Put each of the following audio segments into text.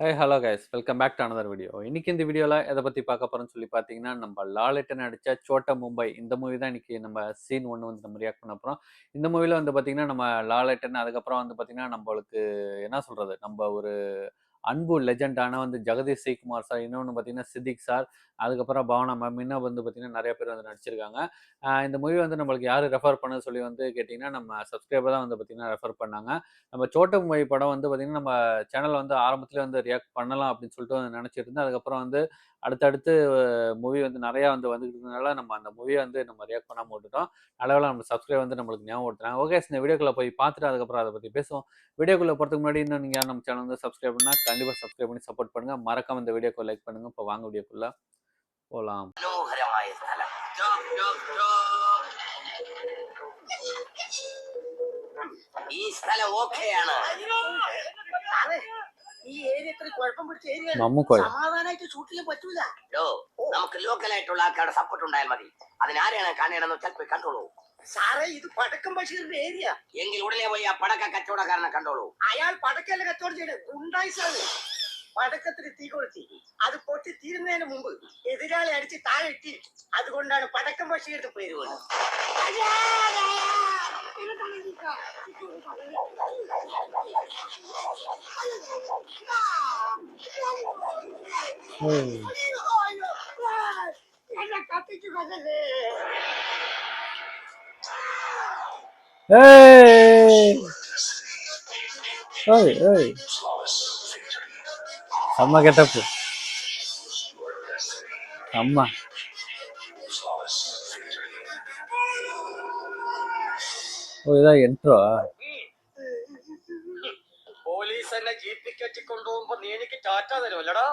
Hi hello guys welcome back to another video. இன்னைக்கு இந்த வீடியோவில் எதை பற்றி பார்க்க போகிறோம்னு சொல்லி பார்த்தீங்கன்னா, நம்ம லாலெட்டை நடித்த சோட்டா மும்பை இந்த மூவி தான் இன்னைக்கு நம்ம சீன் ஒன்று வந்து நம்ம ரியாக்ட் பண்ண போகிறோம். இந்த மூவியில் வந்து பார்த்தீங்கன்னா நம்ம லாலெட்டன் அதுக்கப்புறம் வந்து பார்த்தீங்கன்னா நம்மளுக்கு என்ன சொல்கிறது, நம்ம ஒரு அன்பு லெஜெண்டான வந்து ஜெகதீஷ் ஸ்ரீகுமார் சார், இன்னொன்று பார்த்தீங்கன்னா சித்திக் சார், அதுக்கப்புறம் பாவனா மேம், இன்னும் வந்து பார்த்தீங்கன்னா நிறைய பேர் வந்து நடிச்சிருக்காங்க. இந்த மூவி வந்து நம்மளுக்கு யார் ரெஃபர் பண்ண சொல்லி வந்து கேட்டிங்கன்னா, நம்ம சப்ஸ்கிரைபர் தான் வந்து பார்த்தீங்கன்னா ரெஃபர் பண்ணாங்க. நம்ம சோட்டா மும்பை படம் வந்து பார்த்தீங்கன்னா நம்ம சேனல் வந்து ஆரம்பத்திலே வந்து ரியாக்ட் பண்ணலாம் அப்படின்னு சொல்லிட்டு வந்து நினச்சிட்டு இருந்தேன். அதுக்கப்புறம் வந்து அடுத்தடுத்து மூவி வந்து நிறையா வந்து வந்துகிட்டு இருந்ததுனால நம்ம அந்த மூவியை வந்து நம்ம ரியாக்ட் பண்ணாமல் விட்டுட்டோம். நல்லவேளை நம்ம சப்ஸ்கிரைப் வந்து நம்மளுக்கு ஞாபகப்படுத்துறாங்க. ஓகே, இந்த வீடியோக்குள்ளே போய் பார்த்துட்டு அதுக்கப்புறம் அதை பற்றி பேசுவோம். வீடியோக்குள்ளே போகிறதுக்கு முன்னாடி இன்னும் நீங்கள் நம்ம சேனல் வந்து சப்ஸ்கிரைப் பண்ணால் கண்டிப்பாக சப்ஸ்கிரைப் பண்ணி சப்போர்ட் பண்ணுங்கள். மறக்காம இந்த வீடியோக்கு லைக் பண்ணுங்கள். இப்போ வாங்க வீடியோக்குள்ளே போகலாம். ഈ സ്ഥലം ഓക്കെയാണ്. ഈ ഏരിയ ഇത്ര കുഴപ്പം പിടിച്ച ഏരിയ സമാധാനമായിട്ട് ഷൂട്ട് ചെയ്യാൻ പറ്റൂല. നമുക്ക് ലോക്കലായിട്ടുള്ള ആൾക്കാരുടെ സപ്പോർട്ട് ഉണ്ടായാൽ മതി. അതിനാരെയാണ് കാണണമെന്ന് വെച്ചാൽ പോയി കണ്ടോളൂ. സാറേ, ഇത് പടക്കം ബഷീറിന്റെ ഏരിയ. എങ്കിൽ ഉടനെ പോയി ആ പടക്ക കച്ചവടക്കാരനെ കണ്ടോളൂ. അയാൾ പടക്കല്ല കച്ചവടം ചെയ്ത് ഗുണ്ടായിസാണ്. പടക്കത്തിന് തീ കൊളുത്തി അത് പൊട്ടി തീരുന്നതിന് മുമ്പ് എതിരാളി അടിച്ച് താഴെ ഇട്ടി. അതുകൊണ്ടാണ് പടക്കം ബഷീറിന്റെ പേര് പോയത്. എന്നെ കത്തിച്ചു കൊല്ലല്ലേ. செம்ம கெட்டப்பு. அம்மா ഇതാ എൻട്രോ. പോലീസ് എന്നെ ജീപ്പിൽ കെട്ടിക്കൊണ്ടുപോകുമ്പോ നീ എനിക്ക് ടാറ്റ തരുമല്ലടാ.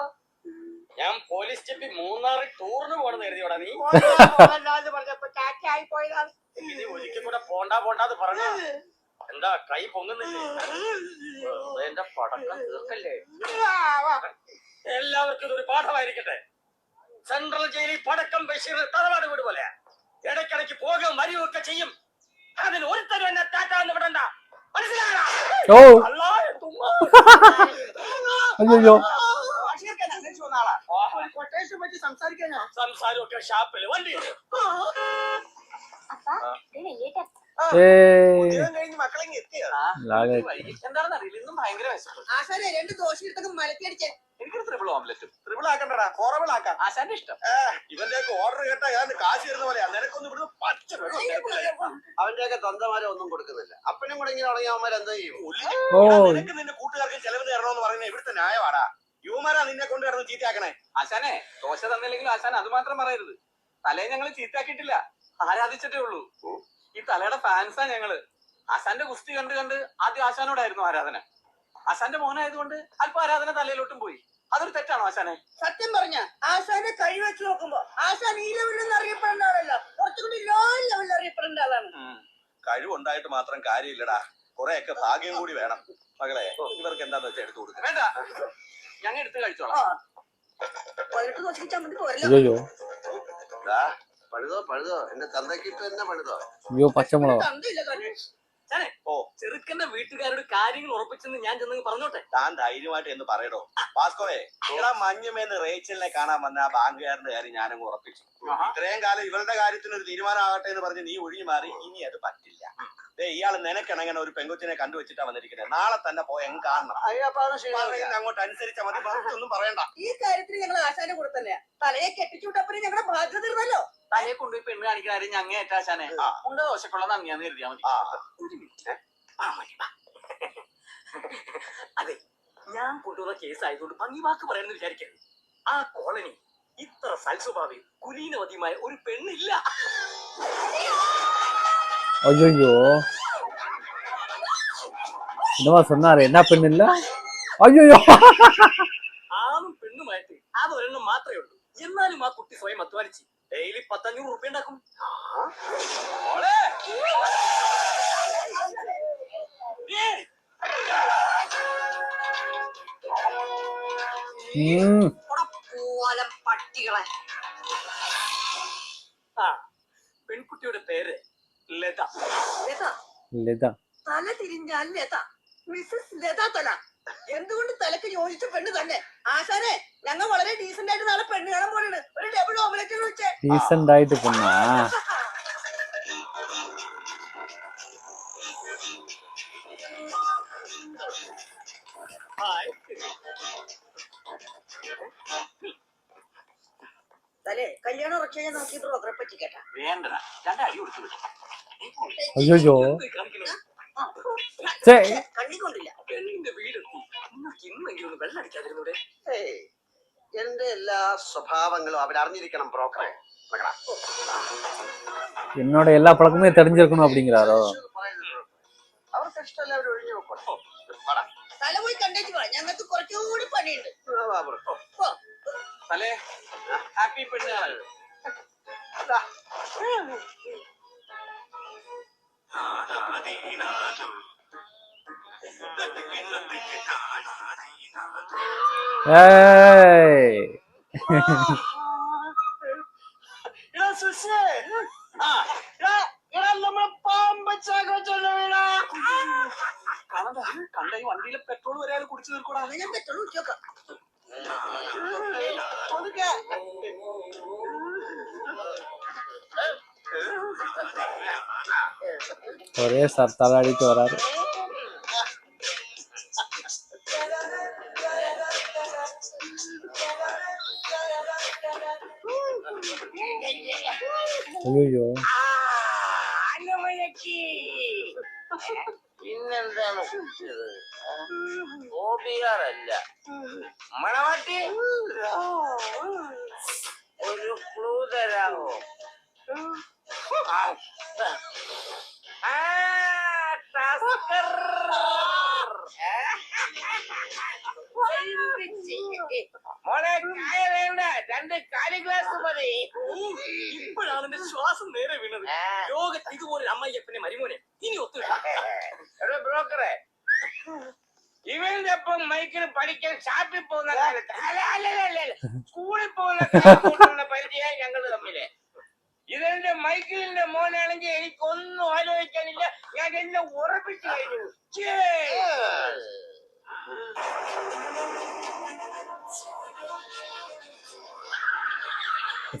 ഞാൻ പോലീസ് ജീപ്പി മൂന്നാറിൽ ടൂറിന് പോണെന്ന് കരുതിയോടാ നീ. പറഞ്ഞപ്പോ ടാറ്റ ആയി പോയതാണ്. ഇനി ഒരിക്കൽ കൂടെ പോണ്ടാന്ന് പറഞ്ഞ എന്താ കൈ പൊങ്ങുന്നില്ലേ? എന്റെ പടക്കം തീർക്കല്ലേ. എല്ലാവർക്കും ഇതൊരു പാഠമായിരിക്കട്ടെ. സെൻട്രൽ ജയിലിൽ പടക്കം ബഷീർ തറവാട് വീട് പോലെ ഇടയ്ക്കിടയ്ക്ക് പോകും വരികയൊക്കെ ചെയ്യും. അതിന് ഒരുത്തരും എന്നെ ടാറ്റ എന്ന് വിടണ്ട, മനസ്സിലായോ? സംസാരമൊക്കെ ഷാപ്പിൽ വണ്ടി എന്താണെന്ന് അറിയില്ല. ഇന്നും ഭയങ്കര വിശപ്പ്. ആശാനെ 2 ദോശ എടുത്തൊക്കെ മലത്തി അടിച്ചേ. എനിക്കൊരു ട്രിപ്പിൾ ഓംലെറ്റും. ട്രിപ്പിൾ ആക്കണ്ടടാ, ഫോറബിൾ ആക്കാം. ആശാന്റെ ഇഷ്ടം. ഇവന്റെയൊക്കെ ഓർഡർ കേട്ടാ ഞാൻ കാശ് തരുന്ന പോലെയാ. നിനക്കൊന്നും ഇവിടുന്ന് പച്ച അവന്റെയൊക്കെ തന്തമാരെ ഒന്നും കൊടുക്കുന്നില്ല. അപ്പനും കൂടെ ഇങ്ങനെ തുടങ്ങിയ അവന്മാർ എന്താ ചെയ്യും? നിനക്ക് നിന്റെ കൂട്ടുകാർക്ക് ചെലവ് തരണമെന്ന് പറയുന്നത് ഇവിടുത്തെ ന്യായമാടാ. യുവമാരാ നിന്നെ കൊണ്ട് കിടന്ന് ചീത്തയാക്കണേ. ആശാനെ ദോശ തന്നില്ലെങ്കിലും ആശാൻ അത് മാത്രം പറയരുത്. തലയെ ഞങ്ങൾ ചീത്തയാക്കിയിട്ടില്ല, ആരാധിച്ചിട്ടേ ഉള്ളൂ. ഈ തലയുടെ ഫാൻസാ ഞങ്ങള്. ആശാന്റെ കുസ്തി കണ്ട് കണ്ട് ആദ്യം ആശാനോടായിരുന്നു ആരാധന. ആശാന്റെ മോനായതുകൊണ്ട് അല്പം ആരാധന തലയിലോട്ടും പോയി. അതൊരു തെറ്റാണോ ആശാനെ? സത്യം പറഞ്ഞ ആശാനെ കഴിവെച്ച് നോക്കുമ്പോ ആശാൻ ഈ ലെവലിൽ അറിയപ്പെടേണ്ട ആളല്ല, കുറച്ചുകൂടി ലോ ലെവലിൽ അറിയപ്പെടേണ്ട ആളാണ്. കഴിവുണ്ടായിട്ട് മാത്രം കാര്യമില്ലടാ, കുറെയൊക്കെ ഭാഗ്യം കൂടി വേണം. മകളെ, ഇവർക്ക് എന്താന്ന് വെച്ചാൽ എടുത്തു കൊടുക്കുക. വേണ്ട, ഞങ്ങൾ എടുത്ത് കഴിച്ചോളാം. പഴുതോ എന്റെ തന്തക്കിട്ട് തന്നെ പഴുതോ. ഓ, ചെറുക്കന്റെ വീട്ടുകാരോട് കാര്യങ്ങൾ ഉറപ്പിച്ചെന്ന് ഞാൻ ചെന്ന് പറഞ്ഞോട്ടെ. താൻ ധൈര്യമായിട്ട് എന്ന് പറയടോ. ഭാസ്കോയെ, മഞ്ഞുമേന്ന് റേച്ചലിനെ കാണാൻ വന്ന ആ ബാങ്കുകാരന്റെ കാര്യം ഞാനങ്ങ് ഉറപ്പിച്ചു. ഇത്രയും കാലം ഇവളുടെ കാര്യത്തിന് ഒരു തീരുമാനം ആകട്ടെ എന്ന് പറഞ്ഞ് നീ ഒഴിഞ്ഞു മാറി. ഇനി അത് പറ്റില്ല. ഇയാള് നിനക്കിണങ്ങനെ ഒരു പെങ്കൊച്ചിനെ കണ്ടുവച്ചിട്ടാ വന്നിരിക്കുന്നത്. നാളെ തന്നെ പോയി എങ്ങ് കാണണം. അങ്ങോട്ട് അനുസരിച്ചാ മതി, ഒന്നും പറയണ്ട. ഈ കാര്യത്തിൽ ഞങ്ങൾ ആശാന്റെ കൂടെ തന്നെയാ. തലയെ കെട്ടിച്ചുവിട്ടപ്പോ ഞങ്ങളുടെ ബാധ്യത തീർന്നല്ലോ. തലയെ കൊണ്ടുപോയി പെണ്ണ് കാണിക്കുന്ന കാര്യം ഞങ്ങ ഏറ്റാശാനെ ഉണ്ട്. ദോശക്കുള്ള നന്ദിയാന്ന് കരുതിയാ മതി. അതെ, ഞാൻ കൊണ്ടുവന്ന കേസ് ആയതുകൊണ്ട് ഭംഗി വാക്ക് പറയാമെന്ന് വിചാരിക്കരുത്. ആ കോളനി ഇത്ര സൽസ്വഭാവി കുലീനവതിയുമായ ഒരു പെണ്ണില്ല. അയ്യോ, சொன்னாரு என்ன பெண் இல்ல. അയ്യോ, ആണും പെണ്ണുമായിട്ട് അതൊരെണ്ണം മാത്രമേ ഉള്ളൂ. എന്നാലും ആ കുട്ടി സ്വയം അധ്വാനിച്ച് ഡെയിലി 500 രൂപ ഉണ്ടാക്കും. പട്ടികളെ. ആ പെൺകുട്ടിയുടെ പേര് ലത. ലത ലത തല തിരിഞ്ഞാൽ ലത, മിസ്സസ് ലത തല. എന്തുകൊണ്ട് തലക്ക് യോജിച്ച പെണ്ണ് തന്നെ ആശാനെ ഞങ്ങൾ വളരെ ഡീസന്റ് ആയിട്ട് നാളെ പെണ്ണ് കാണാൻ പോണാണ് ഒരു ഡബിൾ ഓംലെറ്റ് വിളിച്ചേ ഡീസന്റ് ആയിട്ട് പൊണ്ണാ തലേ കല്യാണം ഉറച്ചു നോക്കി ബ്രോക്കറെ പറ്റി കേട്ടാ വേണ്ടടാ രണ്ടടി കൊടുത്തു അയ്യോ കണ്ണിക്കൊണ്ടില്ല പെണ്ണിന്റെ വീടെത്തി ഇന്നെങ്കിലും വെള്ളം അടിക്കാതിരുന്നൂടെ എന്റെ എല്ലാ സ്വഭാവങ്ങളും അവരറിഞ്ഞിരിക്കണം ബ്രോക്കറെ என்னோட எல்லா பழக்கமே தெரிஞ்சிருக்கணும் அப்படிங்கிறாரோ അവർക്ക് ഇഷ്ടമല്ല അവർ ഒഴിഞ്ഞു നോക്കണം തല പോയി കണ്ടേച്ചു പോവാ ഞങ്ങൾക്ക് കുറച്ചുകൂടി പണിയുണ്ട് തലേ ഹാപ്പി പെണ്ണുകാണൽ ഏയ് കണ്ട ഈ വണ്ടിയിലെ പെട്രോൾ വരെ കുടിച്ചു തീർക്കൂടാ ഞാൻ പെട്രോൾ കുടിച്ചോക്കാം ஒரே தலாடிட்டு வராரு ஐயோ പിന്നെന്താണ് കുടിച്ചത് ഓടിയാറല്ല മണവാട്ടി ഒരു ക്ലൂ തരാമോ മോളെ ചായ വേണ്ട 2 കാലി ഗ്ലാസ് മതി ഇപ്പോഴാണ് എന്റെ ശ്വാസം നേരെ വീണത് ലോകത്ത് ഇതുപോലെ അമ്മയ്യപ്പനെ മരുമോനെ ഇനി ഒത്തു ബ്രോക്കറെ ഇവന്റെ ഒപ്പം മൈക്കിന് പഠിക്കാൻ ഷാപ്പിൽ പോകുന്ന കാലത്ത് അല്ല സ്കൂളിൽ പോകുന്ന പരിചയം ഞങ്ങൾ തമ്മില് ഇതെന്റെ മൈക്കിളിന്റെ മോനാണെങ്കിൽ എനിക്കൊന്നും ആലോചിക്കാനില്ല ഞാൻ എല്ലാം ഉറപ്പിച്ചു കഴിഞ്ഞു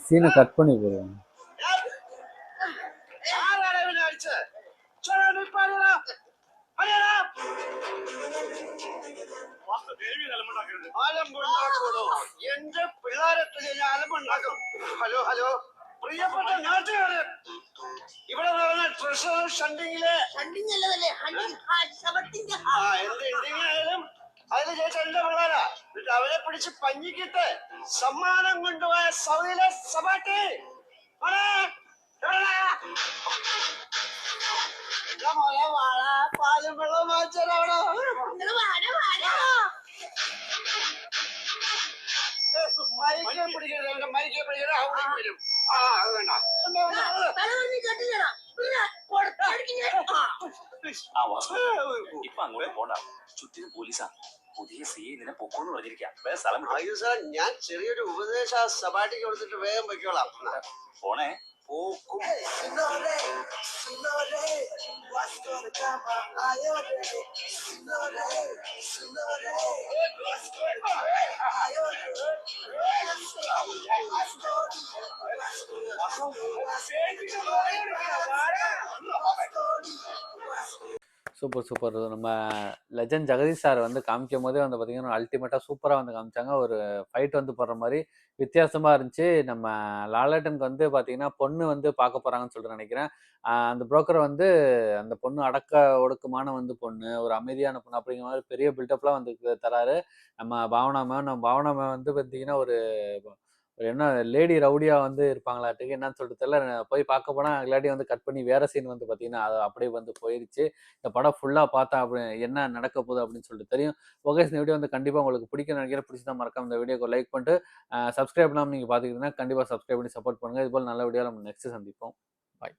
சீனை கட் பண்ணி போடுவாங்க എന്റെ പിള്ളേരത്തിന് ഞാൻ അലമ്പുണ്ടാക്കും ഹലോ ഹലോ പ്രിയപ്പെട്ട നാട്ടുകാര് ഇവിടെ നടന്ന ട്രഷർ ഷണ്ടിങ്ങില് എന്ത് എന്തെങ്കിലും അതിന് ശേഷം എന്റെ പിള്ളേരാ എന്നിട്ട് അവരെ പിടിച്ച് പഞ്ഞിക്കിട്ട് സമ്മാനം കൊണ്ടുപോയ സൗദിയിലെ സബാട്ടി പാലും വെള്ളം വാങ്ങിച്ചാലവിടെ മൈക്കെ പിടിക്കരുത് മൈക്കെ പിടിക്കരുത് അവിടെ വരും അത് വേണ്ട ഇപ്പൊ അങ്ങോട്ട് പോണ്ട ചുറ്റിനും പോലീസാ പുതിയ സി നിന്നെ പൊക്കോന്ന് പറഞ്ഞിരിക്കാം വേറെ സ്ഥലം ഞാൻ ചെറിയൊരു ഉപദേശ സഭാട്ടിക്ക് കൊടുത്തിട്ട് വേഗം പൊയ്ക്കോളാം പോണേ പോക്കും சூப்பர் சூப்பர் நம்ம லெஜண்ட் ஜெகதீஷ் சார் வந்து காமிக்கும் போதே வந்து பார்த்தீங்கன்னா அல்டிமேட்டாக சூப்பராக வந்து காமிச்சாங்க ஒரு ஃபைட் வந்து போடுற மாதிரி வித்தியாசமாக இருந்துச்சு நம்ம லாலேட்டனுக்கு வந்து பார்த்தீங்கன்னா பொண்ணு வந்து பார்க்க போகிறாங்கன்னு சொல்லிட்டு நினைக்கிறேன் அந்த புரோக்கர் வந்து அந்த பொண்ணு அடக்க ஒடுக்கமான வந்து பொண்ணு ஒரு அமைதியான பொண்ணு அப்படிங்கிற மாதிரி பெரிய பில்டப்லாம் வந்து தராரு நம்ம பாவனா மேம் வந்து பார்த்தீங்கன்னா ஒரு என்ன லேடி ரவுடியா வந்து இருப்பாங்களாட்டுக்கு என்னன்னு சொல்லிட்டு தெரியல போய் பார்க்க போனா இல்லாட்டி வந்து கட் பண்ணி வேற சீன் வந்து பார்த்தீங்கன்னா அது அப்படியே வந்து போயிருச்சு இந்த படம் ஃபுல்லா பார்த்தா அப்படி என்ன நடக்க போகுது அப்படின்னு சொல்லிட்டு தெரியும் ஓகே இந்த வீடியோ வந்து கண்டிப்பா உங்களுக்கு பிடிக்கும் நினைக்கிறேன் பிடிச்சதா மறக்காம இந்த வீடியோக்கு லைக் பண்ணிட்டு சப்ஸ்கிரைப் பண்ணாமல் நீங்க பாத்துக்கிட்டீங்கன்னா கண்டிப்பா சப்ஸ்கிரைப் பண்ணி சப்போர்ட் பண்ணுங்க இது போல நல்ல வீடியோ நம்ம நெக்ஸ்ட் சந்திப்போம் பாய்